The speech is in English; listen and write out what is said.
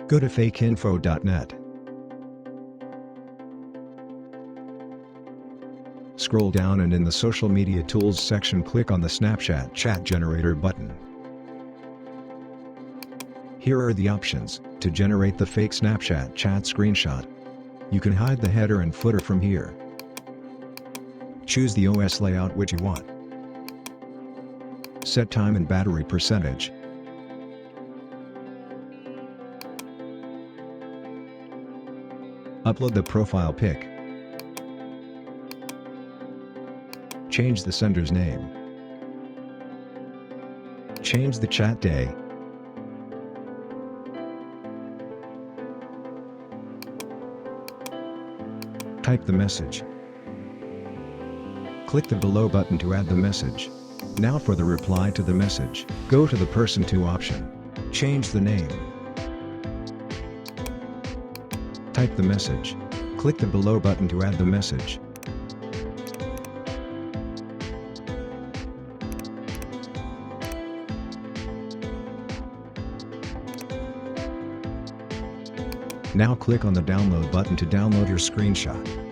Go to fakeinfo.net. Scroll down and in the Social Media Tools section click on the Snapchat Chat Generator button. Here are the options to generate the fake Snapchat chat screenshot. You can hide the header and footer from here. Choose the OS layout which you want. Set time and battery percentage. Upload the profile pic. Change the sender's name. Change the chat day. Type the message. Click the below button to add the message. Now for the reply to the message, go to the person to option. Change the name. Type the message. Click the below button to add the message. Now click on the download button to download your screenshot.